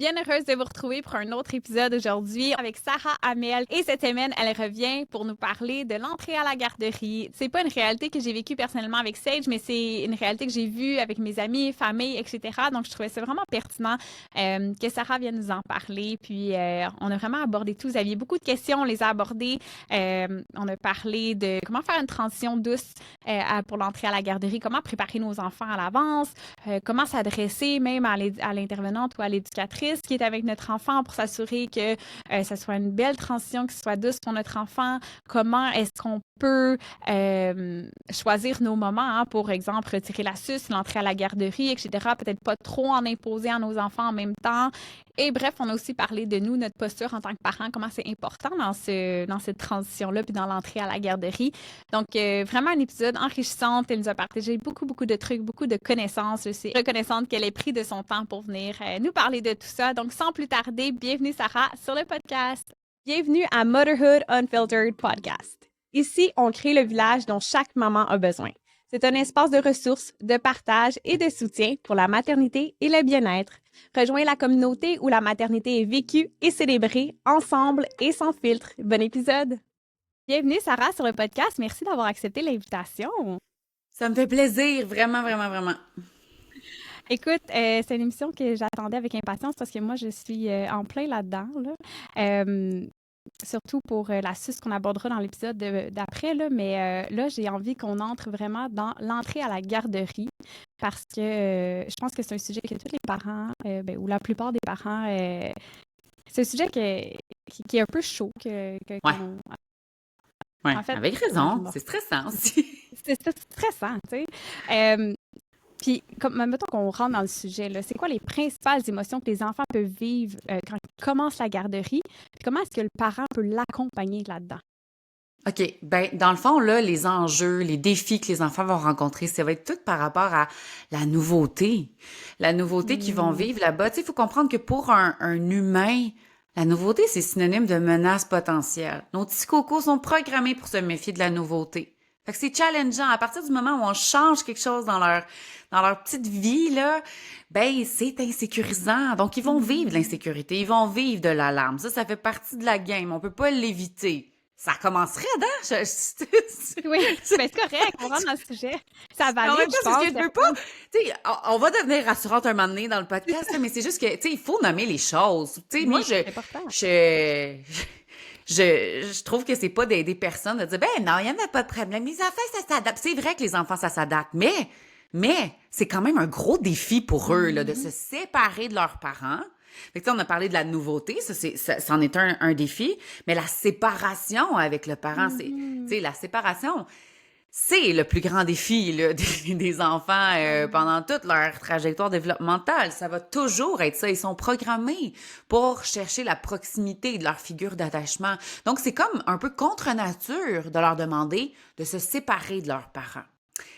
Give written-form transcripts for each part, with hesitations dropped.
Bien heureuse de vous retrouver pour un autre épisode aujourd'hui avec Sarah Hamel. Et cette semaine, elle revient pour nous parler de l'entrée à la garderie. C'est pas une réalité que j'ai vécue personnellement avec Sage, mais c'est une réalité que j'ai vue avec mes amis, famille, etc. Donc, je trouvais ça vraiment pertinent que Sarah vienne nous en parler. Puis, on a vraiment abordé tout. Vous aviez beaucoup de questions, on les a abordées. On a parlé de comment faire une transition douce pour l'entrée à la garderie, comment préparer nos enfants à l'avance, comment s'adresser même à l'intervenante ou à l'éducatrice qui est avec notre enfant pour s'assurer que ça soit une belle transition, que ce soit douce pour notre enfant. Comment est-ce qu'on peut choisir nos moments, pour exemple, retirer la suce, l'entrée à la garderie, etc. Peut-être pas trop en imposer à nos enfants en même temps. Et bref, on a aussi parlé de nous, notre posture en tant que parents, comment c'est important dans cette transition-là, puis dans l'entrée à la garderie. Donc, vraiment un épisode enrichissant. Elle nous a partagé beaucoup, beaucoup de trucs, beaucoup de connaissances. Je suis reconnaissante qu'elle ait pris de son temps pour venir nous parler de tout ça. Donc, sans plus tarder, bienvenue Sarah sur le podcast. Bienvenue à Motherhood Unfiltered Podcast. Ici, on crée le village dont chaque maman a besoin. C'est un espace de ressources, de partage et de soutien pour la maternité et le bien-être. Rejoins la communauté où la maternité est vécue et célébrée ensemble et sans filtre. Bon épisode! Bienvenue Sarah sur le podcast. Merci d'avoir accepté l'invitation. Ça me fait plaisir, vraiment, vraiment, vraiment. Écoute, c'est une émission que j'attendais avec impatience parce que moi, je suis en plein là-dedans. Surtout pour la suce qu'on abordera dans l'épisode d'après, là, mais là, j'ai envie qu'on entre vraiment dans l'entrée à la garderie parce que je pense que c'est un sujet que tous les parents, ou la plupart des parents, c'est un sujet qui est un peu chaud. Ouais, En fait, avec raison, c'est stressant aussi. c'est stressant, tu sais. Puis, mettons qu'on rentre dans le sujet, là, c'est quoi les principales émotions que les enfants peuvent vivre quand ils commencent la garderie? Puis comment est-ce que le parent peut l'accompagner là-dedans? OK, ben dans le fond, là, les enjeux, les défis que les enfants vont rencontrer, ça va être tout par rapport à la nouveauté. La nouveauté qu'ils vont vivre là-bas. Tu sais, il faut comprendre que pour un humain, la nouveauté, c'est synonyme de menace potentielle. Nos petits cocos sont programmés pour se méfier de la nouveauté. Fait que c'est challengeant. À partir du moment où on change quelque chose dans leur petite vie, là, ben, c'est insécurisant. Donc, ils vont vivre de l'insécurité. Ils vont vivre de l'alarme. Ça fait partie de la game. On peut pas l'éviter. Ça commencerait, hein? Oui, ben c'est correct, on rentre dans le sujet. Ça En valide, même temps, je c'est ce pense. que je veux pas. Tu sais, on va devenir rassurante un moment donné dans le podcast, là, mais c'est juste que, tu sais, il faut nommer les choses. Tu sais, moi, Oui, c'est important. je trouve que c'est pas d'aider personne de dire, ben non, il y en a pas de problème. Les enfants, ça s'adapte. C'est vrai que les enfants, ça s'adapte, mais c'est quand même un gros défi pour eux, là, de se séparer de leurs parents. Fait que, tu sais, on a parlé de la nouveauté, c'en est un défi, mais la séparation avec le parent, tu sais, la séparation, c'est le plus grand défi là, des enfants pendant toute leur trajectoire développementale. Ça va toujours être ça. Ils sont programmés pour chercher la proximité de leur figure d'attachement. Donc, c'est comme un peu contre nature de leur demander de se séparer de leurs parents.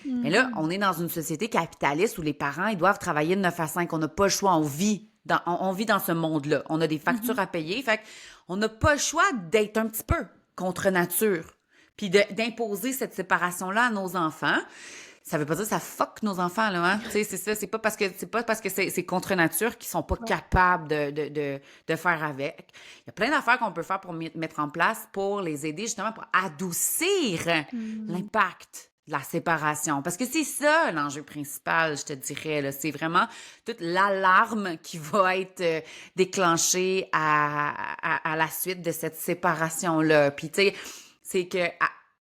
Mais là, on est dans une société capitaliste où les parents, ils doivent travailler de 9 à 5. On n'a pas le choix. On vit dans ce monde-là. On a des factures à payer. Fait qu'on n'a pas le choix d'être un petit peu contre nature. Puis d'imposer cette séparation-là à nos enfants. Ça veut pas dire que ça fuck nos enfants, là, hein? Tu sais, c'est ça. C'est pas parce que c'est contre nature qu'ils sont pas capables de faire avec. Il y a plein d'affaires qu'on peut faire pour mettre en place pour les aider, justement, pour adoucir l'impact de la séparation. Parce que c'est ça l'enjeu principal, je te dirais, là. C'est vraiment toute l'alarme qui va être déclenchée à la suite de cette séparation-là. Puis, tu sais, c'est que,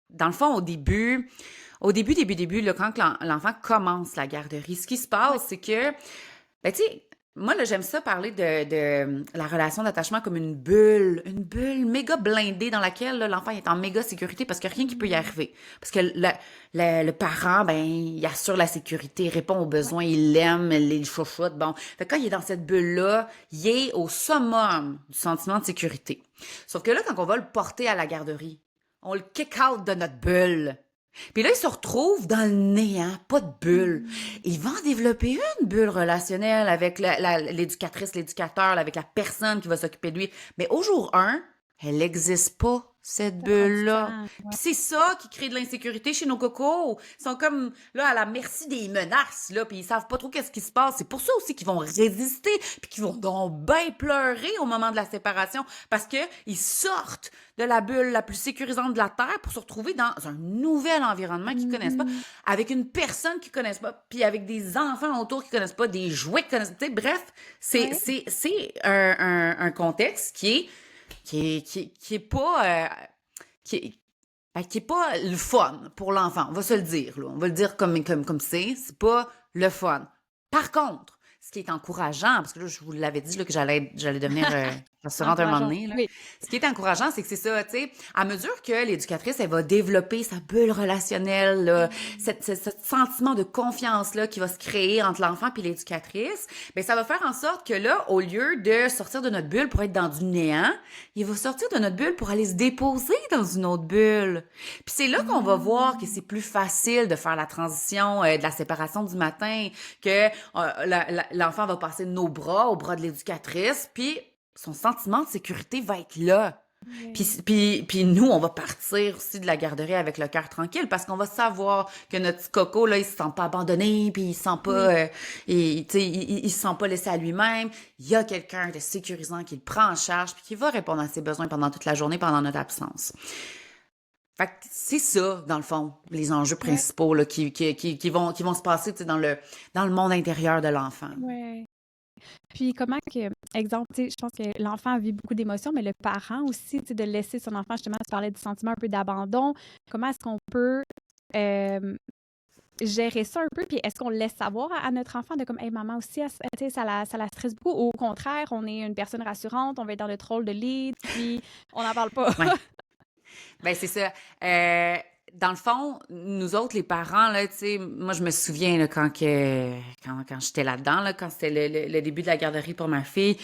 dans le fond, au début, là, quand l'enfant commence la garderie, ce qui se passe, c'est que, ben, tu sais, moi, là, j'aime ça parler de la relation d'attachement comme une bulle méga blindée dans laquelle là, l'enfant est en méga sécurité parce qu'il n'y a rien qui peut y arriver. Parce que le parent, ben, il assure la sécurité, il répond aux besoins, il l'aime, il chouchoute. Bon, fait que quand il est dans cette bulle-là, il est au summum du sentiment de sécurité. Sauf que là, quand on va le porter à la garderie, on le kick out de notre bulle. Puis là, il se retrouve dans le néant, pas de bulle. Il va en développer une bulle relationnelle avec l'éducatrice, l'éducateur, avec la personne qui va s'occuper de lui. Mais au jour 1, elle n'existe pas, cette 100%. bulle-là. Ouais. Puis c'est ça qui crée de l'insécurité chez nos cocos. Ils sont comme, là, à la merci des menaces, là, puis ils savent pas trop qu'est-ce qui se passe. C'est pour ça aussi qu'ils vont résister, puis qu'ils vont donc bien pleurer au moment de la séparation, parce que ils sortent de la bulle la plus sécurisante de la Terre pour se retrouver dans un nouvel environnement qu'ils connaissent pas, avec une personne qu'ils connaissent pas, puis avec des enfants autour qu'ils connaissent pas, des jouets qu'ils connaissent pas. Bref, Ouais. c'est un contexte qui est pas qui est pas le fun pour l'enfant, on va se le dire là. On va le dire comme c'est pas le fun. Par contre, ce qui est encourageant, parce que là je vous l'avais dit là, que j'allais devenir restaurante un moment Encourageant. donné là. Oui. Ce qui est encourageant, c'est que c'est ça, tu sais, à mesure que l'éducatrice, elle va développer sa bulle relationnelle, là, ce sentiment de confiance-là qui va se créer entre l'enfant et l'éducatrice, ben ça va faire en sorte que là, au lieu de sortir de notre bulle pour être dans du néant, il va sortir de notre bulle pour aller se déposer dans une autre bulle. Puis c'est là qu'on va voir que c'est plus facile de faire la transition de la séparation du matin, que l'enfant va passer de nos bras aux bras de l'éducatrice, puis son sentiment de sécurité va être là. Ouais. Puis nous, on va partir aussi de la garderie avec le cœur tranquille parce qu'on va savoir que notre petit coco, là, il se sent pas abandonné, puis il se sent pas, il se sent pas laissé à lui-même. Il y a quelqu'un de sécurisant qui le prend en charge puis qui va répondre à ses besoins pendant toute la journée, pendant notre absence. Fait que c'est ça, dans le fond, les enjeux principaux là, qui vont se passer dans le monde intérieur de l'enfant. Ouais. Puis comment que, exemple, tu sais, je pense que l'enfant vit beaucoup d'émotions, mais le parent aussi, tu sais, de laisser son enfant, justement, tu parlais du sentiment un peu d'abandon. Comment est-ce qu'on peut gérer ça un peu? Puis est-ce qu'on le laisse savoir à notre enfant de comme, hey, maman aussi, tu sais, ça la stresse beaucoup? Ou au contraire, on est une personne rassurante, on va être dans notre rôle de lead, puis on n'en parle pas. Ouais. Ben c'est ça. Dans le fond, nous autres, les parents, là, tu sais, moi, je me souviens là, quand j'étais là-dedans, là, quand c'était le début de la garderie pour ma fille,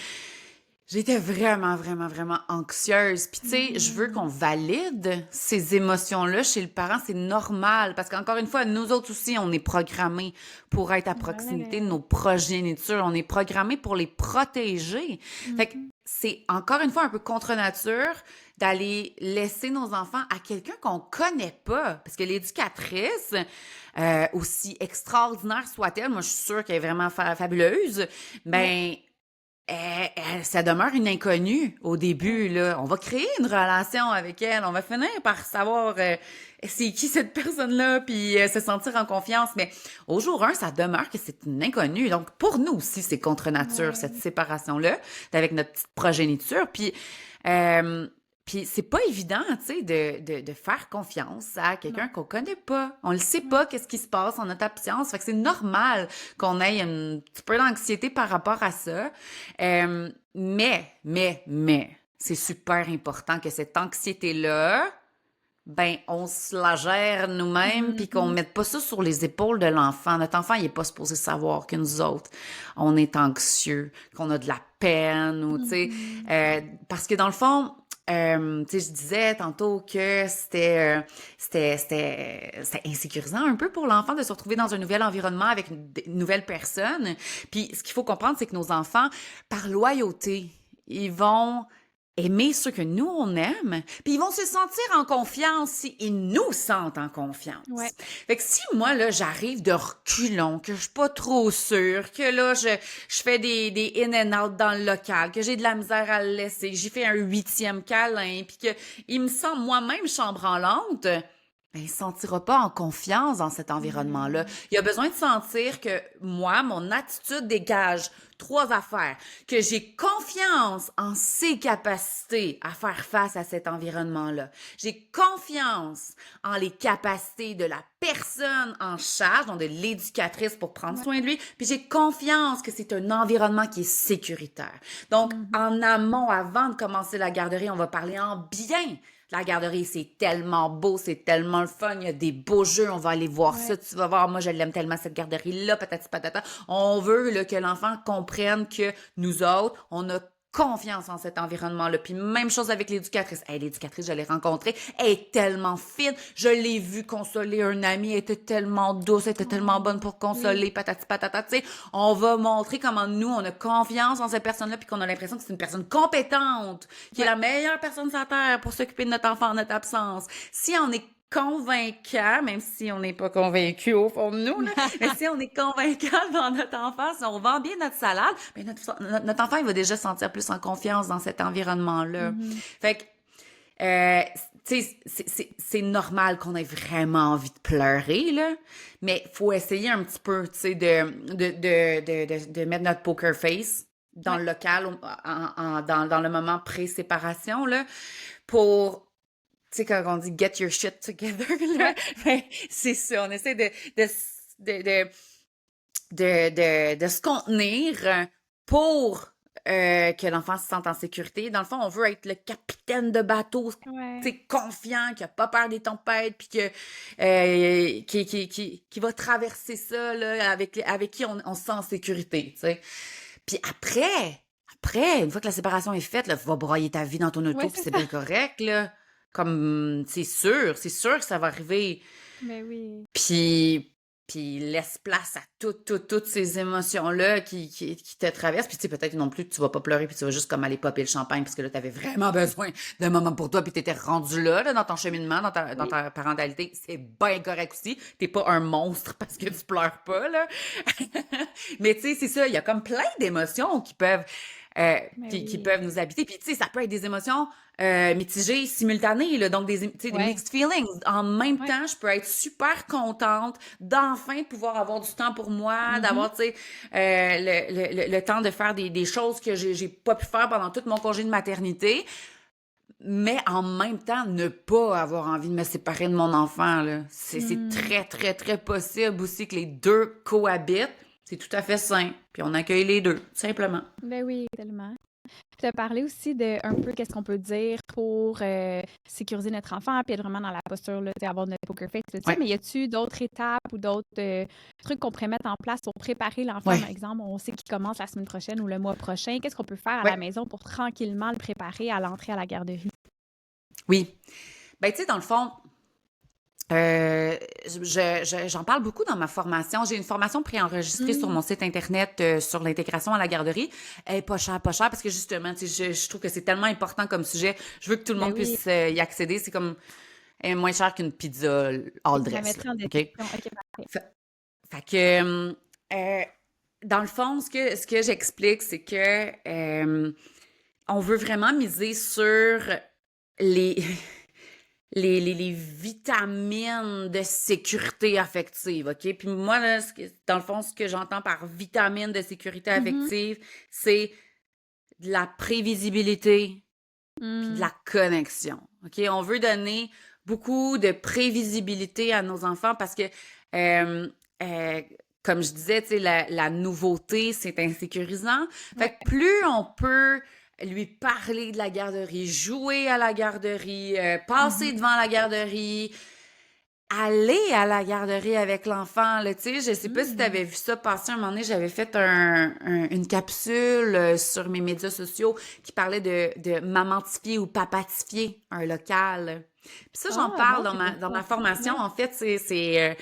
j'étais vraiment, vraiment, vraiment anxieuse. Puis, tu sais, je veux qu'on valide ces émotions-là chez le parent. C'est normal. Parce qu'encore une fois, nous autres aussi, on est programmés pour être à proximité de nos progénitures. On est programmés pour les protéger. Fait que c'est encore une fois un peu contre nature d'aller laisser nos enfants à quelqu'un qu'on connaît pas. Parce que l'éducatrice, aussi extraordinaire soit-elle, moi, je suis sûre qu'elle est vraiment fabuleuse, ben... ça demeure une inconnue au début, là. On va créer une relation avec elle. On va finir par savoir c'est qui cette personne-là, puis se sentir en confiance. Mais au jour 1, ça demeure que c'est une inconnue. Donc, pour nous aussi, c'est contre nature, cette séparation-là, avec notre petite progéniture. Puis c'est pas évident, tu sais, de faire confiance à quelqu'un qu'on connaît pas. On le sait pas, qu'est-ce qui se passe en notre absence. Fait que c'est normal qu'on ait un petit peu d'anxiété par rapport à ça. Mais, c'est super important que cette anxiété-là, ben, on se la gère nous-mêmes puis qu'on mette pas ça sur les épaules de l'enfant. Notre enfant, il est pas supposé savoir que nous autres, on est anxieux, qu'on a de la peine ou, tu sais, parce que dans le fond, tu sais, je disais tantôt que c'était insécurisant un peu pour l'enfant de se retrouver dans un nouvel environnement avec une nouvelle personne. Puis ce qu'il faut comprendre, c'est que nos enfants, par loyauté, ils vont aimer ceux que nous, on aime, puis ils vont se sentir en confiance si ils nous sentent en confiance. Ouais. Fait que si moi, là, j'arrive de reculons, que je suis pas trop sûre, que là, je fais des in and out dans le local, que j'ai de la misère à le laisser, que j'ai fait un 8e câlin, puis que il me sent moi-même chambranlante, ben, il ne se sentira pas en confiance dans cet environnement-là. Il a besoin de sentir que moi, mon attitude dégage 3 affaires. Que j'ai confiance en ses capacités à faire face à cet environnement-là. J'ai confiance en les capacités de la personne en charge, donc de l'éducatrice pour prendre soin de lui. Puis j'ai confiance que c'est un environnement qui est sécuritaire. Donc, en amont, avant de commencer la garderie, on va parler en bien. La garderie, c'est tellement beau, c'est tellement le fun, il y a des beaux jeux, on va aller voir ça, tu vas voir, moi je l'aime tellement cette garderie-là, patati patata. On veut là, que l'enfant comprenne que nous autres, on a confiance en cet environnement-là. Puis même chose avec l'éducatrice. Hey, l'éducatrice, je l'ai rencontrée, elle est tellement fine. Je l'ai vue consoler un ami, elle était tellement douce, elle était tellement bonne pour consoler, patati patata. Tu sais, on va montrer comment nous, on a confiance en cette personne-là, puis qu'on a l'impression que c'est une personne compétente, qui est la meilleure personne sur la Terre pour s'occuper de notre enfant en notre absence. Si on est convaincant, même si on n'est pas convaincu au fond de nous, là, mais si on est convaincant dans notre enfant, si on vend bien notre salade, ben notre enfant, il va déjà se sentir plus en confiance dans cet environnement-là. Fait que, tu sais, c'est normal qu'on ait vraiment envie de pleurer, là, mais faut essayer un petit peu, tu sais, de mettre notre poker face dans le local, dans le moment pré-séparation, là, pour... Tu sais, quand on dit « get your shit together », là, ben, c'est ça. On essaie de se contenir pour que l'enfant se sente en sécurité. Dans le fond, on veut être le capitaine de bateau, tu sais, confiant, qui a pas peur des tempêtes, puis qui va traverser ça, là, avec qui on se sent en sécurité, tu sais. Puis après, une fois que la séparation est faite, là, tu vas broyer ta vie dans ton auto, puis c'est bien correct, là. Comme, c'est sûr que ça va arriver. Ben oui. Puis laisse place à toutes ces émotions-là qui te traversent. Puis tu sais, peut-être non plus que tu vas pas pleurer, puis tu vas juste comme aller popper le champagne, parce que là, t'avais vraiment besoin d'un moment pour toi, puis t'étais rendu là, dans ton cheminement, dans ta parentalité. C'est bien correct aussi. T'es pas un monstre parce que tu pleures pas, là. Mais tu sais, c'est ça, il y a comme plein d'émotions qui peuvent... qui peuvent nous habiter. Puis, tu sais, ça peut être des émotions mitigées, simultanées, là, donc des mixed feelings. En même temps, je peux être super contente d'enfin pouvoir avoir du temps pour moi, d'avoir, tu sais, le temps de faire des choses que j'ai pas pu faire pendant tout mon congé de maternité, mais en même temps, ne pas avoir envie de me séparer de mon enfant, là. C'est très, très, très possible aussi que les deux cohabitent. C'est tout à fait sain. Puis on accueille les deux, simplement. Ben oui, tellement. Tu as parlé aussi de un peu qu'est-ce qu'on peut dire pour sécuriser notre enfant, puis être vraiment dans la posture, là, avoir notre poker face, tout ça. Mais y a-tu d'autres étapes ou d'autres trucs qu'on pourrait mettre en place pour préparer l'enfant, par exemple? On sait qu'il commence la semaine prochaine ou le mois prochain. Qu'est-ce qu'on peut faire à la maison pour tranquillement le préparer à l'entrée à la garderie? Oui. Ben, tu sais, dans le fond, j'en parle beaucoup dans ma formation. J'ai une formation préenregistrée sur mon site internet sur l'intégration à la garderie. Elle est pas chère, parce que justement, tu sais, je trouve que c'est tellement important comme sujet. Je veux que tout le monde puisse y accéder. C'est comme moins cher qu'une pizza all dress. OK? Fait que dans le fond, ce que j'explique, c'est que on veut vraiment miser sur les vitamines de sécurité affective, OK? Puis moi, là, dans le fond, ce que j'entends par vitamines de sécurité affective, c'est de la prévisibilité puis de la connexion, OK? On veut donner beaucoup de prévisibilité à nos enfants parce que, comme je disais, tu sais, la nouveauté, c'est insécurisant. Fait que plus on peut lui parler de la garderie, jouer à la garderie, passer devant la garderie, aller à la garderie avec l'enfant, là, tu sais, je sais pas si tu avais vu ça passer un moment donné, j'avais fait une capsule sur mes médias sociaux qui parlait de mamantifier ou papatifier un local. Puis ça, j'en parle dans ma formation. En fait, ces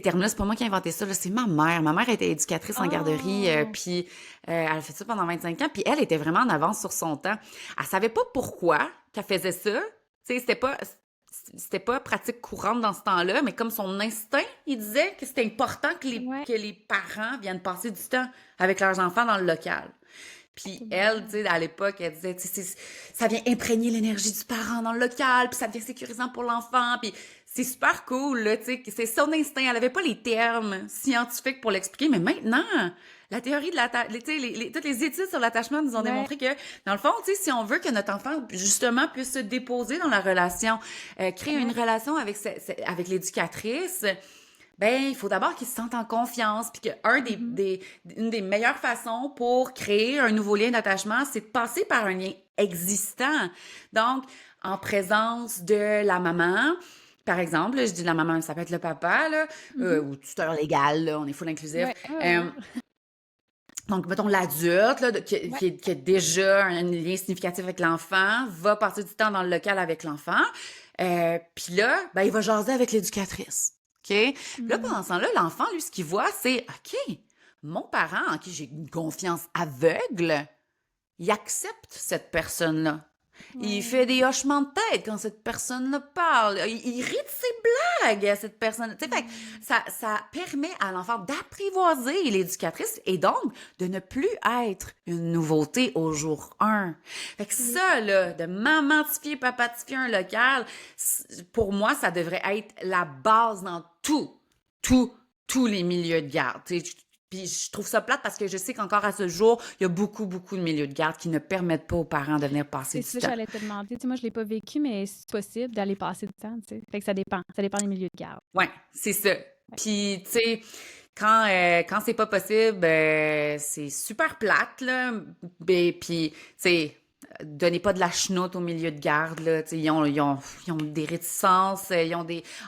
termes-là, c'est pas moi qui ai inventé ça, là, c'est ma mère. Ma mère était éducatrice en garderie, puis elle a fait ça pendant 25 ans, puis elle était vraiment en avance sur son temps. Elle savait pas pourquoi qu'elle faisait ça. Tu sais, c'était pas pratique courante dans ce temps-là, mais comme son instinct, il disait que c'était important que les parents viennent passer du temps avec leurs enfants dans le local. Puis elle, tu sais, à l'époque, elle disait, tu sais, ça vient imprégner l'énergie du parent dans le local, puis ça devient sécurisant pour l'enfant, puis c'est super cool, là, tu sais, c'est son instinct. Elle avait pas les termes scientifiques pour l'expliquer, mais maintenant, la théorie de l'attachement, tu sais, toutes les études sur l'attachement nous ont démontré que, dans le fond, tu sais, si on veut que notre enfant, justement, puisse se déposer dans la relation, créer une relation avec l'éducatrice, ben, il faut d'abord qu'il se sente en confiance, puis que une des meilleures façons pour créer un nouveau lien d'attachement, c'est de passer par un lien existant. Donc, en présence de la maman, par exemple, là, je dis la maman, ça peut être le papa, là, ou tuteur légal, là, on est full inclusif. Donc, mettons, l'adulte, là, qui a déjà un lien significatif avec l'enfant, va passer du temps dans le local avec l'enfant. Puis là, ben, il va jaser avec l'éducatrice. OK? Puis là, pendant ce temps-là, l'enfant, lui, ce qu'il voit, c'est, OK, mon parent, en qui j'ai une confiance aveugle, il accepte cette personne-là. Il fait des hochements de tête quand cette personne-là parle. Il rit de ses blagues à cette personne. Tu sais, fait que ça permet à l'enfant d'apprivoiser l'éducatrice et donc de ne plus être une nouveauté au jour 1. Fait que ça, là, de mamatifier, papatifier un local, pour moi, ça devrait être la base dans tous les milieux de garde. Tu sais, puis je trouve ça plate parce que je sais qu'encore à ce jour, il y a beaucoup de milieux de garde qui ne permettent pas aux parents de venir passer C'est du ça, temps. j'allais te demander. Tu sais, moi, je l'ai pas vécu, mais c'est possible d'aller passer du temps, tu sais. Fait que ça dépend. Ça dépend des milieux de garde. Ouais, c'est ça. Puis, tu sais, quand c'est pas possible, c'est super plate, là. Puis, tu sais, donnez pas de la chenoute au milieu de garde, là. Tu sais, ils ont des réticences,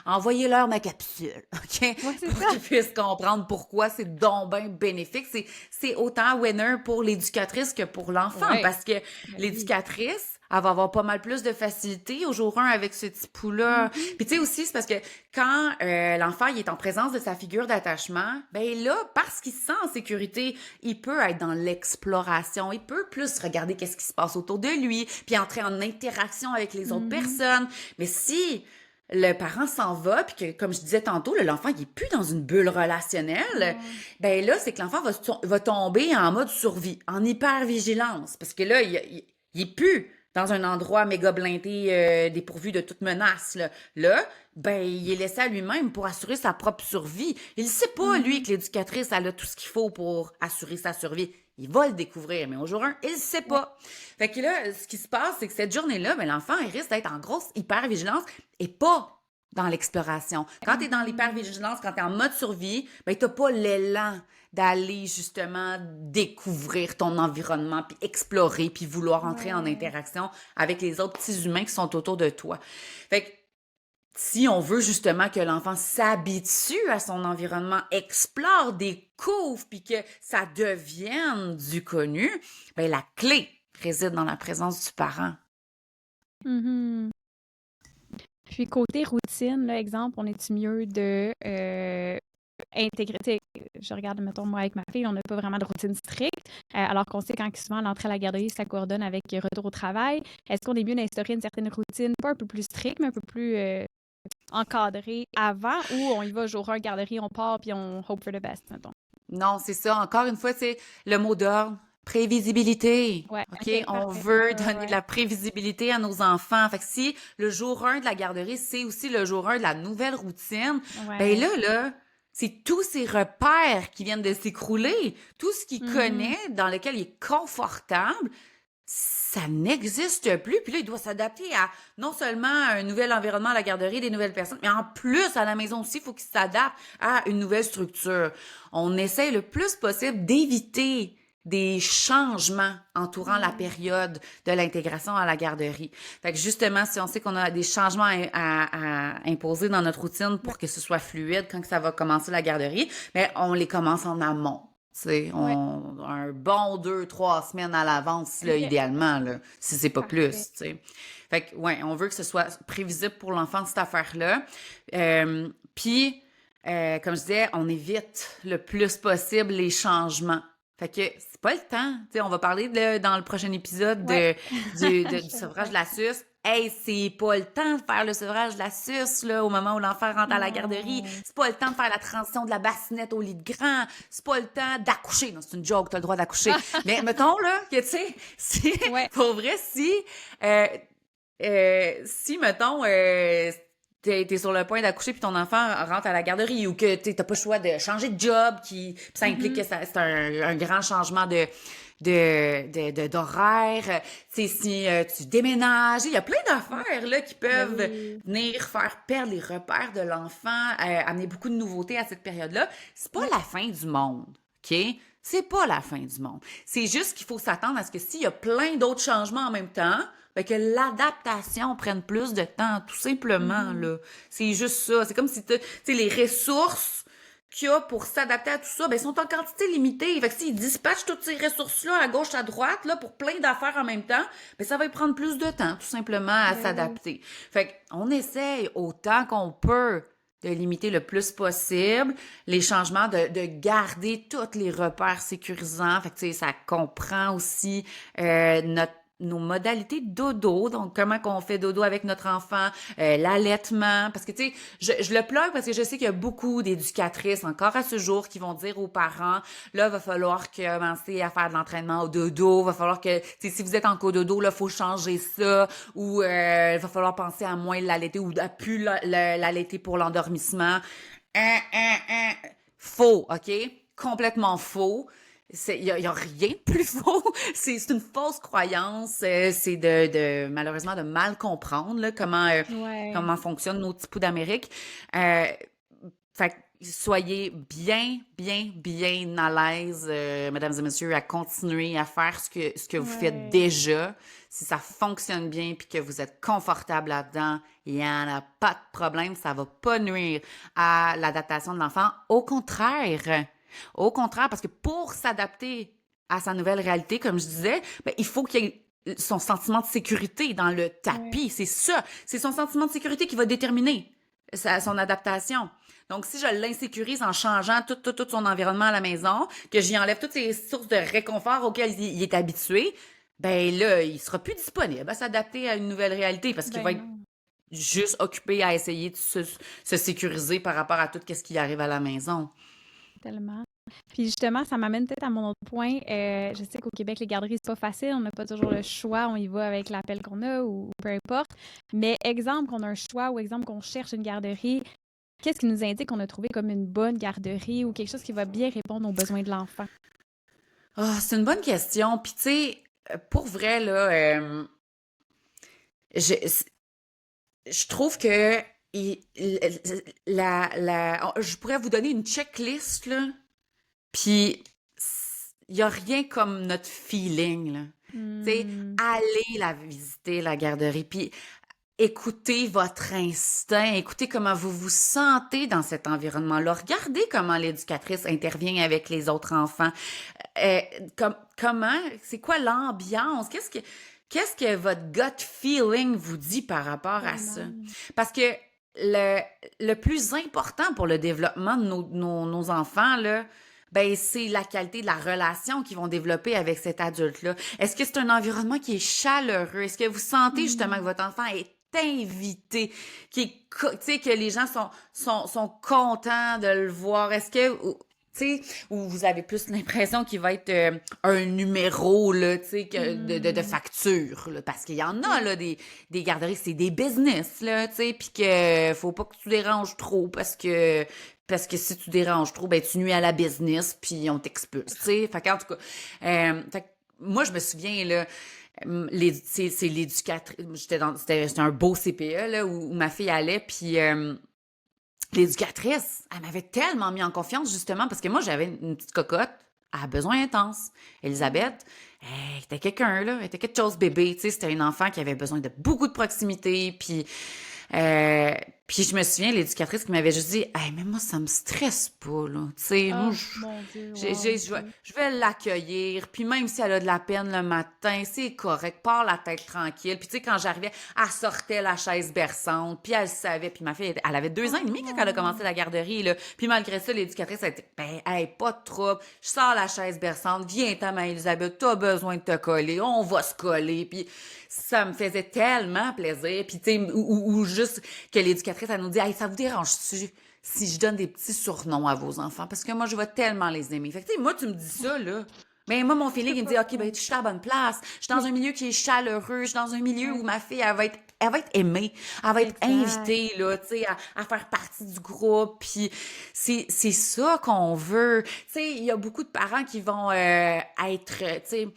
envoyez-leur ma capsule, OK? Ouais, c'est Pour ça. qu'ils puissent comprendre pourquoi c'est donc bien bénéfique. C'est autant winner pour l'éducatrice que pour l'enfant, Ouais. parce que oui. l'éducatrice, elle va avoir pas mal plus de facilité au jour 1 avec ce petit pouls-là. Puis tu sais aussi, c'est parce que quand l'enfant il est en présence de sa figure d'attachement, ben là, parce qu'il se sent en sécurité, il peut être dans l'exploration, il peut plus regarder qu'est-ce qui se passe autour de lui, puis entrer en interaction avec les autres personnes. Mais si le parent s'en va, puis que, comme je disais tantôt, là, l'enfant, il est plus dans une bulle relationnelle, ben là, c'est que l'enfant va tomber en mode survie, en hypervigilance, parce que là, il est plus dans un endroit méga blindé, dépourvu de toute menace. Là, ben, il est laissé à lui-même pour assurer sa propre survie. Il sait pas, lui, que l'éducatrice, elle a tout ce qu'il faut pour assurer sa survie. Il va le découvrir, mais au jour 1, il sait pas. Fait que là, ce qui se passe, c'est que cette journée-là, ben, l'enfant, il risque d'être en grosse hypervigilance et pas dans l'exploration. Quand t'es dans l'hypervigilance, quand t'es en mode survie, ben, t'as pas l'élan d'aller justement découvrir ton environnement, puis explorer, puis vouloir entrer en interaction avec les autres petits humains qui sont autour de toi. Fait que si on veut justement que l'enfant s'habitue à son environnement, explore, découvre, puis que ça devienne du connu, ben la clé réside dans la présence du parent. Mhm. Puis côté routine, là, exemple, on est-tu mieux de intégrer, tu sais, je regarde, mettons, moi avec ma fille, on n'a pas vraiment de routine stricte, alors qu'on sait quand souvent l'entrée à la garderie, ça coordonne avec retour au travail. Est-ce qu'on est mieux d'instaurer une certaine routine, pas un peu plus stricte, mais un peu plus encadrée avant, ou on y va jour 1, garderie, on part, puis on hope for the best, mettons? Non, c'est ça. Encore une fois, c'est le mot d'ordre. Prévisibilité. Ouais, OK? ok, On parfait. veut Ouais, donner ouais. de la prévisibilité à nos enfants. Fait que si le jour 1 de la garderie, c'est aussi le jour 1 de la nouvelle routine, Ouais. ben là, c'est tous ces repères qui viennent de s'écrouler. Tout ce qu'il connaît, dans lequel il est confortable, ça n'existe plus. Puis là, il doit s'adapter à non seulement un nouvel environnement à la garderie, des nouvelles personnes, mais en plus, à la maison aussi, il faut qu'il s'adapte à une nouvelle structure. On essaie le plus possible d'éviter des changements entourant la période de l'intégration à la garderie. Fait que justement, si on sait qu'on a des changements à imposer dans notre routine pour que ce soit fluide quand que ça va commencer la garderie, mais on les commence en amont. Tu sais, un bon 2-3 semaines à l'avance, là, Ok. idéalement, là, si c'est pas Parfait. plus, tu sais. Fait que, ouais, on veut que ce soit prévisible pour l'enfant, cette affaire-là. Puis, comme je disais, on évite le plus possible les changements. Fait que c'est pas le temps. Tu sais, on va parler dans le prochain épisode du sevrage de la suce. Hey, c'est pas le temps de faire le sevrage de la suce, là, au moment où l'enfant rentre à la garderie. C'est pas le temps de faire la transition de la bassinette au lit de grand. C'est pas le temps d'accoucher. Non, c'est une joke, t'as le droit d'accoucher. Mais mettons, là, que tu sais, pour vrai, si, mettons, t'es sur le point d'accoucher puis ton enfant rentre à la garderie ou que t'as pas le choix de changer de job, puis ça implique que c'est un grand changement d'horaire. Tu sais, si tu déménages, il y a plein d'affaires là qui peuvent venir faire perdre les repères de l'enfant, amener beaucoup de nouveautés à cette période-là. C'est pas la fin du monde, OK? C'est pas la fin du monde. C'est juste qu'il faut s'attendre à ce que s'il y a plein d'autres changements en même temps, ben que l'adaptation prenne plus de temps, tout simplement, là. C'est juste ça. C'est comme si, tu sais, les ressources qu'il y a pour s'adapter à tout ça, ben, sont en quantité limitée. Fait que s'ils dispatchent toutes ces ressources-là à gauche, à droite, là, pour plein d'affaires en même temps, ben, ça va y prendre plus de temps, tout simplement, à s'adapter. Fait qu'on essaye autant qu'on peut de limiter le plus possible les changements, de garder tous les repères sécurisants. Fait que, tu sais, ça comprend aussi nos modalités de dodo, donc comment qu'on fait dodo avec notre enfant, l'allaitement, parce que, tu sais, je le plug parce que je sais qu'il y a beaucoup d'éducatrices encore à ce jour qui vont dire aux parents, là, va falloir commencer à faire de l'entraînement au dodo, va falloir que, tu sais, si vous êtes en cododo, là, faut changer ça, ou va falloir penser à moins l'allaiter ou à plus l'allaiter pour l'endormissement. Faux, OK? Complètement faux. Il y a rien de plus faux. C'est une fausse croyance. C'est malheureusement de mal comprendre là, comment fonctionnent nos petits poux d'Amérique. Fait que soyez bien à l'aise, mesdames et messieurs, à continuer à faire ce que vous faites déjà. Si ça fonctionne bien puis que vous êtes confortable là-dedans, il n'y en a pas de problème. Ça va pas nuire à l'adaptation de l'enfant. Au contraire, parce que pour s'adapter à sa nouvelle réalité, comme je disais, ben, il faut qu'il y ait son sentiment de sécurité dans le tapis. C'est ça. C'est son sentiment de sécurité qui va déterminer son adaptation. Donc, si je l'insécurise en changeant tout son environnement à la maison, que j'y enlève toutes ces sources de réconfort auxquelles il est habitué, ben là, il sera plus disponible à s'adapter à une nouvelle réalité parce qu'il va être juste occupé à essayer de se sécuriser par rapport à tout ce qui arrive à la maison. Tellement. Puis justement, ça m'amène peut-être à mon autre point. Je sais qu'au Québec, les garderies, c'est pas facile. On n'a pas toujours le choix. On y va avec l'appel qu'on a ou peu importe. Mais exemple qu'on a un choix ou exemple qu'on cherche une garderie, qu'est-ce qui nous indique qu'on a trouvé comme une bonne garderie ou quelque chose qui va bien répondre aux besoins de l'enfant? Ah, c'est une bonne question. Puis tu sais, pour vrai, là, je trouve que je pourrais vous donner une checklist, là, puis il n'y a rien comme notre feeling, là. Tu sais, allez la visiter, la garderie, puis écoutez votre instinct, écoutez comment vous vous sentez dans cet environnement-là. Regardez comment l'éducatrice intervient avec les autres enfants. Comment, c'est quoi l'ambiance? Qu'est-ce que votre gut feeling vous dit par rapport à ça? Parce que le plus important pour le développement de nos enfants, là, ben c'est la qualité de la relation qu'ils vont développer avec cet adulte-là. Est-ce que c'est un environnement qui est chaleureux? Est-ce que vous sentez justement que votre enfant est invité, que les gens sont contents de le voir? Est-ce que... ou vous avez plus l'impression qu'il va être un numéro là, de facture, là, parce qu'il y en a là, des garderies, c'est des business, là, puis que faut pas que tu déranges trop, parce que si tu déranges trop, ben tu nuis à la business, puis on t'expulse, fait qu'en tout cas, moi je me souviens là, c'est l'éducatrice, c'était un beau CPE là où ma fille allait, puis l'éducatrice, elle m'avait tellement mis en confiance, justement, parce que moi, j'avais une petite cocotte à besoin intense. Elisabeth, elle était quelqu'un, là. Elle était quelque chose bébé, tu sais. C'était une enfant qui avait besoin de beaucoup de proximité. Puis je me souviens, l'éducatrice qui m'avait juste dit « Hey, mais moi, ça me stresse pas, là. Tu sais, moi, je vais l'accueillir. Puis même si elle a de la peine le matin, c'est correct. Pars la tête tranquille. Puis tu sais, quand j'arrivais, elle sortait la chaise berçante. Puis elle savait. Puis ma fille, elle avait 2 ans et demi quand elle a commencé la garderie, là. Puis malgré ça, l'éducatrice, elle était « Ben, hey, pas de trouble. Je sors la chaise berçante. Viens, ta main, Elisabeth. T'as besoin de te coller. On va se coller. » Puis ça me faisait tellement plaisir. Puis tu sais, ou juste que l'éducatrice, elle nous dit « Hey, ça vous dérange-tu si je donne des petits surnoms à vos enfants? Parce que moi, je vais tellement les aimer. » Fait que tu sais, moi, tu me dis ça, là. Mais moi, mon feeling, il me dit « OK, ben, je suis à la bonne place. Je suis dans un milieu qui est chaleureux. Je suis dans un milieu où ma fille, elle va être aimée. Elle va être invitée, là, tu sais, à faire partie du groupe. Puis c'est ça qu'on veut. Tu sais, il y a beaucoup de parents qui vont être, tu sais,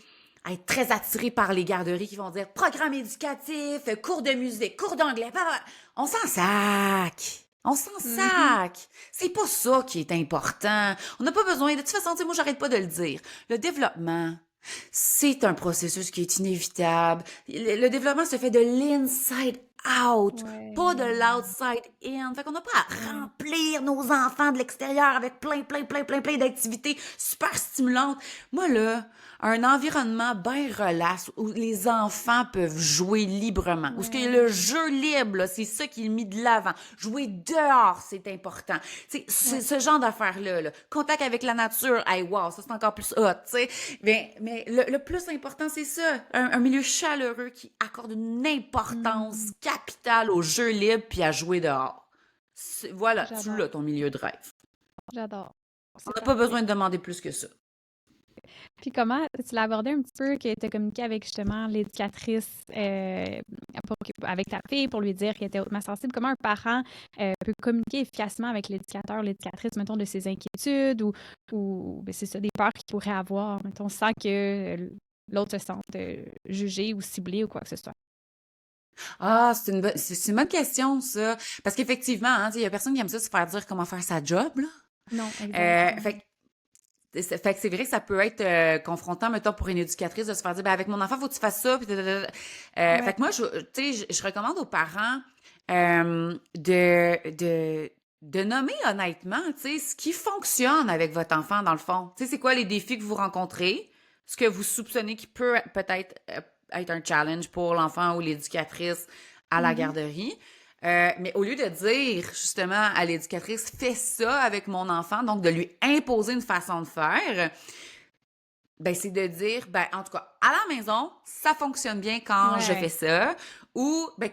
être très attirés par les garderies qui vont dire programme éducatif, cours de musique, cours d'anglais. On s'en sac. On s'en sac. C'est pas ça qui est important. On n'a pas besoin. De toute façon, tu sais, moi, j'arrête pas de le dire. Le développement, c'est un processus qui est inévitable. Le développement se fait de l'inside out, pas de Ouais. l'outside in. Fait qu'on n'a pas à remplir nos enfants de l'extérieur avec plein d'activités super stimulantes. Moi, là, un environnement bien relax où les enfants peuvent jouer librement, où ce que le Ouais. jeu libre, là, c'est ça qui est mis de l'avant. Jouer dehors, c'est important. C'est Ouais. ce genre d'affaires-là, là. Contact avec la nature, hey, wow, ça c'est encore plus hot, tu sais. Mais le plus important, c'est ça. Un milieu chaleureux qui accorde une importance Hmm. capitale au jeu libre puis à jouer dehors. Voilà, tu J'adore. l'as, ton milieu de rêve. J'adore. On C'est n'a pas parfait. besoin de demander plus que ça. Puis comment tu l'as abordé un petit peu, que tu as communiqué avec justement l'éducatrice avec ta fille pour lui dire qu'elle était hautement sensible? Comment un parent peut communiquer efficacement avec l'éducateur, l'éducatrice, mettons, de ses inquiétudes ou ben, c'est ça, des peurs qu'il pourrait avoir, mettons, sans que l'autre se sente jugé ou ciblé ou quoi que ce soit? Ah, c'est une bonne question, ça. Parce qu'effectivement, hein, il y a personne qui aime ça se faire dire comment faire sa job, là. Non, exact. Ouais. Fait que c'est vrai que ça peut être confrontant, mettons, pour une éducatrice de se faire dire, ben, avec mon enfant, faut que tu fasses ça. Puis fait Ouais. que moi, tu sais, je recommande aux parents de nommer honnêtement, tu sais, ce qui fonctionne avec votre enfant, dans le fond. Tu sais, c'est quoi les défis que vous rencontrez, ce que vous soupçonnez qui peut peut-être être un challenge pour l'enfant ou l'éducatrice à la Mhm. garderie. Mais au lieu de dire justement à l'éducatrice, fais ça avec mon enfant, donc de lui imposer une façon de faire, ben c'est de dire, ben en tout cas, à la maison, ça fonctionne bien quand je fais Ouais. ça, ou ben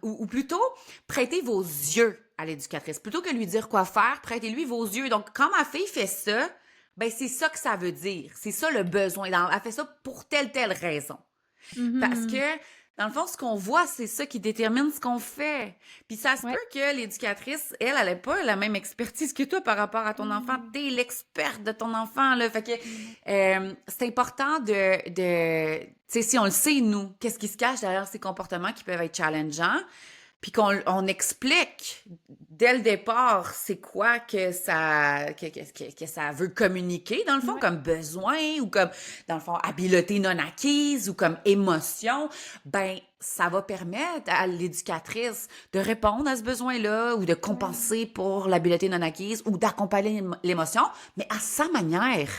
ou plutôt prêtez vos yeux à l'éducatrice, plutôt que lui dire quoi faire, prêtez-lui vos yeux. Donc quand ma fille fait ça, ben c'est ça que ça veut dire, c'est ça le besoin. Elle fait ça pour telle raison. Parce que, Mhm. dans le fond, ce qu'on voit, c'est ça qui détermine ce qu'on fait. Puis ça se peut Ouais. que l'éducatrice, elle n'a pas la même expertise que toi par rapport à ton enfant. Mm. T'es l'experte de ton enfant, là. Fait que Absolument. c'est important tu sais, si on le sait, nous, qu'est-ce qui se cache derrière ces comportements qui peuvent être challengeants, puis qu'on explique dès le départ c'est quoi que ça veut communiquer, dans le fond, Ouais. comme besoin ou comme, dans le fond, habileté non acquise ou comme émotion, ben ça va permettre à l'éducatrice de répondre à ce besoin-là ou de Ouais. compenser pour l'habileté non acquise ou d'accompagner l'émotion, mais à sa manière.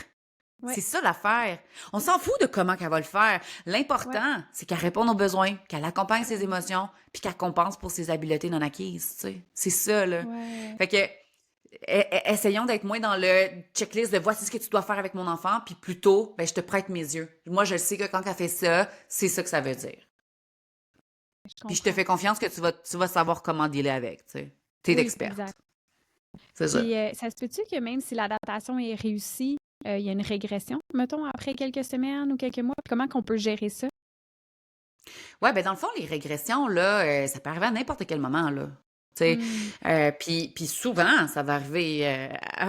Ouais. C'est ça l'affaire. On s'en fout de comment qu'elle va le faire. Ouais. L'important, c'est qu'elle réponde aux besoins, qu'elle accompagne ses Ouais. émotions, puis qu'elle compense pour ses habiletés non acquises, tu sais. C'est ça, là. Ouais. Fait que, essayons d'être moins dans le checklist de voici ce que tu dois faire avec mon enfant, puis plutôt, ben, je te prête mes yeux. Moi, je sais que quand elle fait ça, c'est ça que ça veut dire. Je Puis je te comprends. fais confiance que tu vas savoir comment dealer avec, tu sais. T'es Oui, l'experte. exact. C'est ça. Puis, ça se peut-tu que même si l'adaptation est réussie, il y a une régression, mettons, après quelques semaines ou quelques mois? Puis comment qu'on peut gérer ça? Ouais, ben dans le fond, les régressions, là, ça peut arriver à n'importe quel moment, là. Tu sais, Mmh. puis souvent, ça va arriver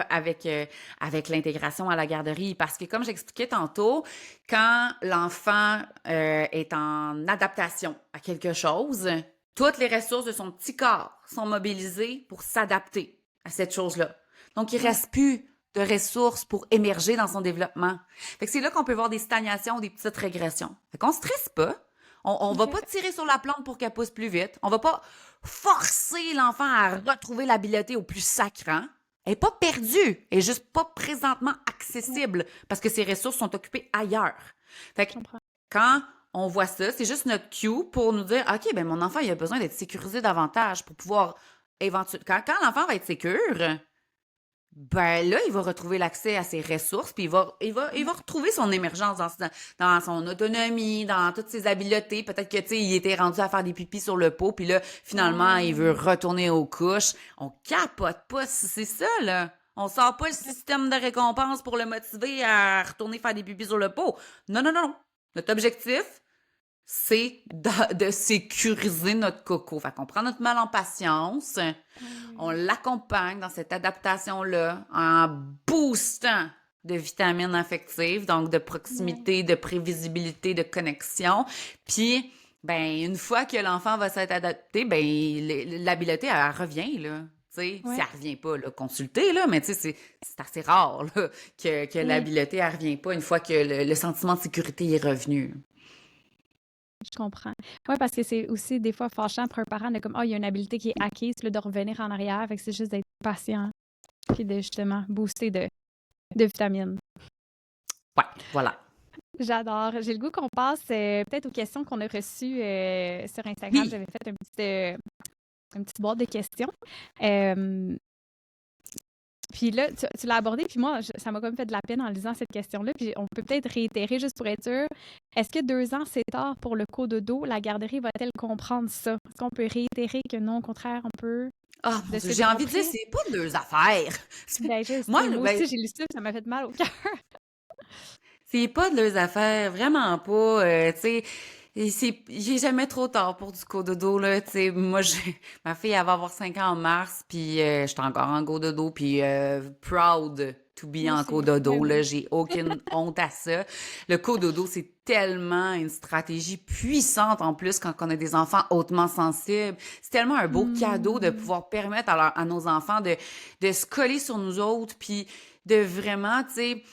avec l'intégration à la garderie. Parce que, comme j'expliquais tantôt, quand l'enfant est en adaptation à quelque chose, toutes les ressources de son petit corps sont mobilisées pour s'adapter à cette chose-là. Donc, il Ouais. reste plus de ressources pour émerger dans son développement. Fait que c'est là qu'on peut voir des stagnations ou des petites régressions. Fait qu'on stresse pas. On va OK. pas tirer sur la plante pour qu'elle pousse plus vite. On va pas forcer l'enfant à retrouver l'habileté au plus sacrant. Elle est pas perdue. Elle est juste pas présentement Ouais, accessible parce que ses ressources sont occupées ailleurs. Fait je que comprends. quand on voit ça, c'est juste notre cue pour nous dire, OK, ben mon enfant, il a besoin d'être sécurisé davantage pour pouvoir éventuellement... Quand l'enfant va être sécure, ben là, il va retrouver l'accès à ses ressources, puis il va retrouver son émergence dans son autonomie, dans toutes ses habiletés. Peut-être que, tu sais, il était rendu à faire des pipis sur le pot, puis là, finalement, il veut Ouais. retourner aux couches. On capote pas, c'est ça, là. On sort pas le système de récompense pour le motiver à retourner faire des pipis sur le pot. Non, non, non, non. Notre objectif, c'est de sécuriser notre coco. Fait qu'on prend notre mal en patience, on Ouais. l'accompagne dans cette adaptation-là en boostant de vitamines affectives, donc de Ouais. proximité, de prévisibilité, de connexion. Puis, ben, une fois que l'enfant va s'être adapté, ben, l'habileté, elle revient, là. Tu sais, si Ouais. elle revient pas, là, consulter, là, mais tu sais, c'est assez rare, là, que Oui. l'habileté, elle revient pas une fois que le sentiment de sécurité est revenu. Je comprends. Oui, parce que c'est aussi des fois fâchant pour un parent de comme, oh, il y a une habilité qui est acquise, puis là, de revenir en arrière. Fait que c'est juste d'être patient, puis de justement booster de vitamines. Ouais, voilà. J'adore. J'ai le goût qu'on passe peut-être aux questions qu'on a reçues sur Instagram. Oui. J'avais fait une petite boîte de questions. Euh, Puis là, tu l'as abordé, puis moi, ça m'a comme fait de la peine en lisant cette question-là. Puis on peut peut-être réitérer juste pour être sûr. Est-ce que 2 ans, c'est tard pour le cododo? La garderie va-t-elle comprendre ça? Est-ce qu'on peut réitérer que non, au contraire, on peut... Ah, mon De ce Dieu, que j'ai j'ai envie de dire, compris? c'est pas de leurs affaires. Ben, je Moi, sais, moi ben, aussi, j'ai lu ça, ça m'a fait mal au cœur. c'est pas de leurs affaires, vraiment pas. Tu sais, j'ai jamais trop tard pour du cododo, là. Tu sais, moi, ma fille, elle va avoir 5 ans en mars, puis j'étais encore en cododo, puis proud to be Moi en aussi. Ben cododo, là. oui. J'ai aucune honte à ça. Le cododo, c'est tellement une stratégie puissante, en plus, quand on a des enfants hautement sensibles. C'est tellement un beau cadeau de Hmm. pouvoir permettre à nos enfants de se coller sur nous autres, puis de vraiment, tu sais,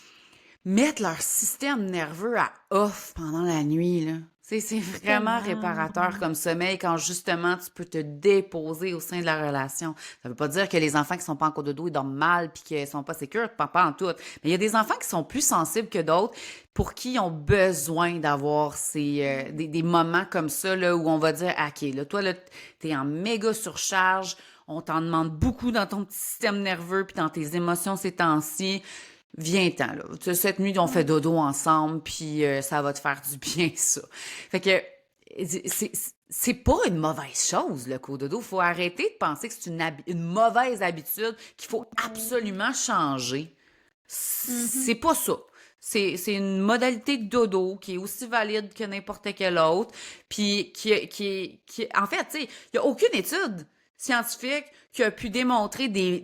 mettre leur système nerveux à off pendant la nuit, là. C'est vraiment Tellement. réparateur comme sommeil quand justement tu peux te déposer au sein de la relation. Ça veut pas dire que les enfants qui sont pas en cododo, ils dorment mal puis qu'ils sont pas sécures, pas en tout. Mais il y a des enfants qui sont plus sensibles que d'autres pour qui ils ont besoin d'avoir des moments comme ça là, où on va dire, ah, OK, là, toi, là, t'es en méga surcharge, on t'en demande beaucoup dans ton petit système nerveux puis dans tes émotions ces temps-ci. Viens-t'en, là. Cette nuit, on fait dodo ensemble, puis ça va te faire du bien, ça. Fait que c'est c'est pas une mauvaise chose, le cododo. Faut arrêter de penser que c'est une mauvaise habitude qu'il faut absolument changer. Mhm. C'est pas ça. C'est une modalité de dodo qui est aussi valide que n'importe quelle autre. Puis en fait, tu sais, il y a aucune étude scientifique qui a pu démontrer des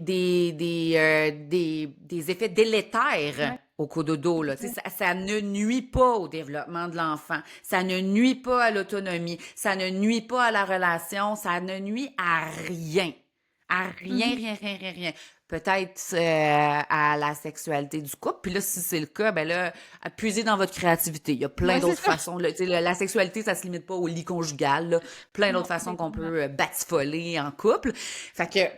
effets délétères Ouais, au cododo, là. Tu sais, exact. ça ne nuit pas au développement de l'enfant. Ça ne nuit pas à l'autonomie. Ça ne nuit pas à la relation. Ça ne nuit à rien. À rien, Mhm. rien, rien, rien, rien. Peut-être à la sexualité du couple. Puis là, si c'est le cas, ben là, puisez dans votre créativité. Il y a plein Ouais, c'est d'autres ça. façons. Là. Tu sais, la sexualité, ça se limite pas au lit conjugal. Là. Plein d'autres Non, façons qu'on effectivement. peut batifoler en couple. Fait que, tu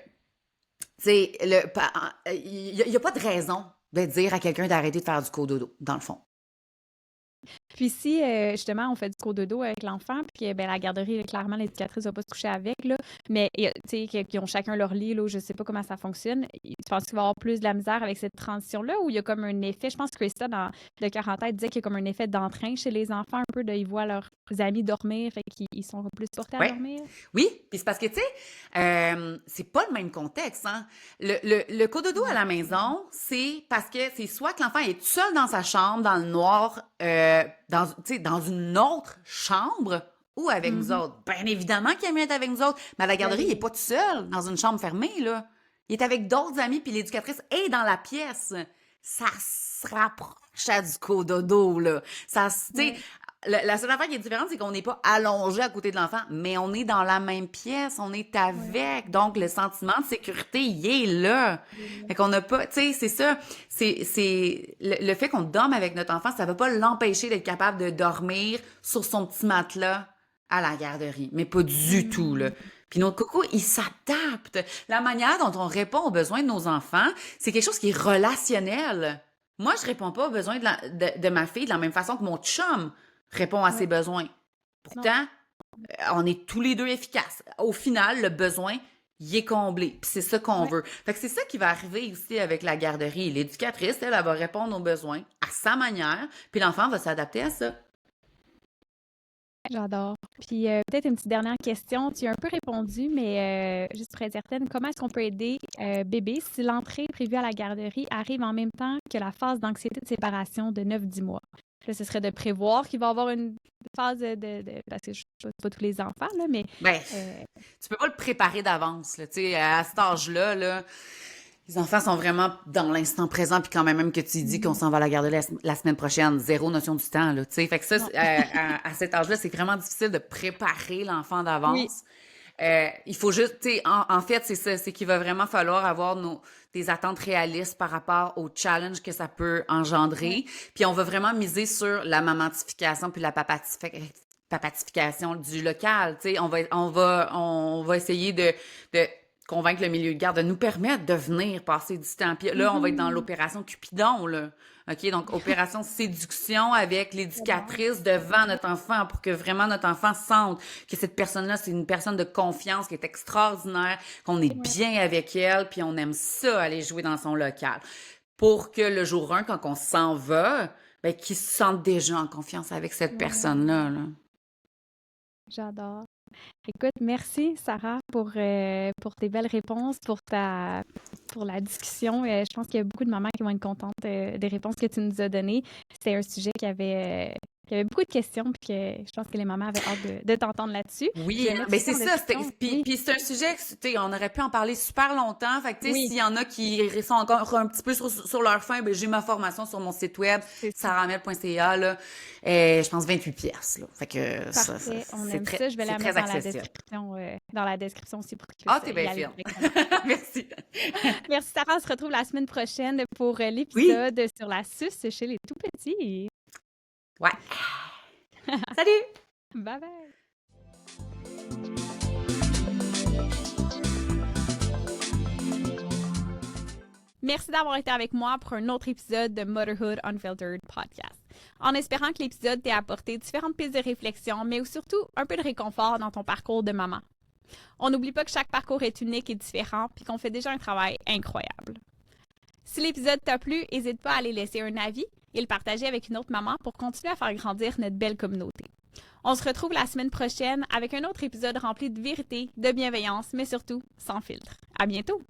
sais, il y a pas de raison de dire à quelqu'un d'arrêter de faire du cododo, dans le fond. Puis si, justement, on fait du cododo avec l'enfant, puis que, ben, la garderie, clairement, l'éducatrice va pas se coucher avec, là, mais, tu sais, qu'ils ont chacun leur lit, là, je sais pas comment ça fonctionne. Tu penses qu'il va y avoir plus de la misère avec cette transition-là ou il y a comme un effet, je pense que Krista, dans de 40 ans, elle disait qu'il y a comme un effet d'entrain chez les enfants, un peu, de, ils voient leurs amis dormir, fait qu'ils sont plus portés à Ouais. dormir? Oui, puis c'est parce que, tu sais, c'est pas le même contexte, hein. Le cododo à la maison, c'est parce que c'est soit que l'enfant est tout seul dans sa chambre, dans le noir, tu sais, dans une autre chambre ou avec nous Mhm. autres. Bien évidemment qu'il aime être avec nous autres, mais à la Ben garderie, il est oui. pas tout seul dans une chambre fermée, là. Il est avec d'autres amis, puis l'éducatrice est dans la pièce. Ça se rapproche à du cododo, là. Tu sais, Ouais. la seule affaire qui est différente, c'est qu'on n'est pas allongé à côté de l'enfant, mais on est dans la même pièce, on est Ouais. avec. Donc, le sentiment de sécurité, il est là. Fait qu'on n'a pas, tu sais, c'est ça. C'est le fait qu'on dorme avec notre enfant, ça ne va pas l'empêcher d'être capable de dormir sur son petit matelas à la garderie. Mais pas du tout, là. Mhm. Puis notre coco, il s'adapte. La manière dont on répond aux besoins de nos enfants, c'est quelque chose qui est relationnel. Moi, je réponds pas aux besoins de ma fille de la même façon que mon chum répond à ses Ouais. besoins. Non. Pourtant, on est tous les deux efficaces. Au final, le besoin, il est comblé. Puis c'est ça qu'on Ouais. veut. Fait que c'est ça qui va arriver aussi avec la garderie. L'éducatrice, elle va répondre aux besoins à sa manière, puis l'enfant va s'adapter à ça. J'adore. Puis peut-être une petite dernière question. Tu as un peu répondu, mais juste pour être certaine, comment est-ce qu'on peut aider bébé si l'entrée prévue à la garderie arrive en même temps que la phase d'anxiété de séparation de 9-10 mois? Là, ce serait de prévoir qu'il va y avoir une phase parce que je ne pas tous les enfants, là, mais Ben, euh, tu peux pas le préparer d'avance, là. Tu sais, à cet âge-là, là, les enfants sont vraiment dans l'instant présent, puis quand même que tu dis qu'on s'en va à la garderie la semaine prochaine, zéro notion du temps, là, tu sais. Fait que ça, non. à cet âge-là, c'est vraiment difficile de préparer l'enfant Oui. d'avance. Il faut juste, tu sais, en fait, c'est ça, c'est qu'il va vraiment falloir avoir des attentes réalistes par rapport au challenge que ça peut Ouais. engendrer. Puis on va vraiment miser sur la mamantification puis la papatification du local. Tu sais, on va essayer de convaincre le milieu de garde de nous permettre de venir passer du temps. Puis là, on va être dans l'opération Cupidon, là. OK? Donc, opération séduction avec l'éducatrice devant notre enfant pour que vraiment notre enfant sente que cette personne-là, c'est une personne de confiance qui est extraordinaire, qu'on est bien avec elle, puis on aime ça, aller jouer dans son local. Pour que le jour 1, quand on s'en va, ben, qu'ils se sentent déjà en confiance avec cette personne-là, là. J'adore. Écoute, merci Sarah pour tes belles réponses, pour la discussion. Je pense qu'il y a beaucoup de mamans qui vont être contentes des réponses que tu nous as données. C'était un sujet qui avait beaucoup de questions, puis que je pense que les mamans avaient hâte de t'entendre là-dessus. Oui, mais c'est ça. Puis c'est un sujet, on aurait pu en parler super longtemps. Fait que, tu sais, s'il y en a qui sont encore un petit peu sur leur faim, ben j'ai ma formation sur mon site web, sarahamiel.ca, là. Je pense 28 pièces, là. Fait que parfait, on aime ça. Je vais la mettre dans la description aussi pour que tu t'es bien fine. Merci. Merci Sarah, on se retrouve la semaine prochaine pour l'épisode sur la suce chez les tout-petits. Ouais. Salut! Bye bye! Merci d'avoir été avec moi pour un autre épisode de Motherhood Unfiltered Podcast. En espérant que l'épisode t'ait apporté différentes pistes de réflexion, mais surtout un peu de réconfort dans ton parcours de maman. On n'oublie pas que chaque parcours est unique et différent, puis qu'on fait déjà un travail incroyable. Si l'épisode t'a plu, n'hésite pas à aller laisser un avis et le partager avec une autre maman pour continuer à faire grandir notre belle communauté. On se retrouve la semaine prochaine avec un autre épisode rempli de vérité, de bienveillance, mais surtout sans filtre. À bientôt!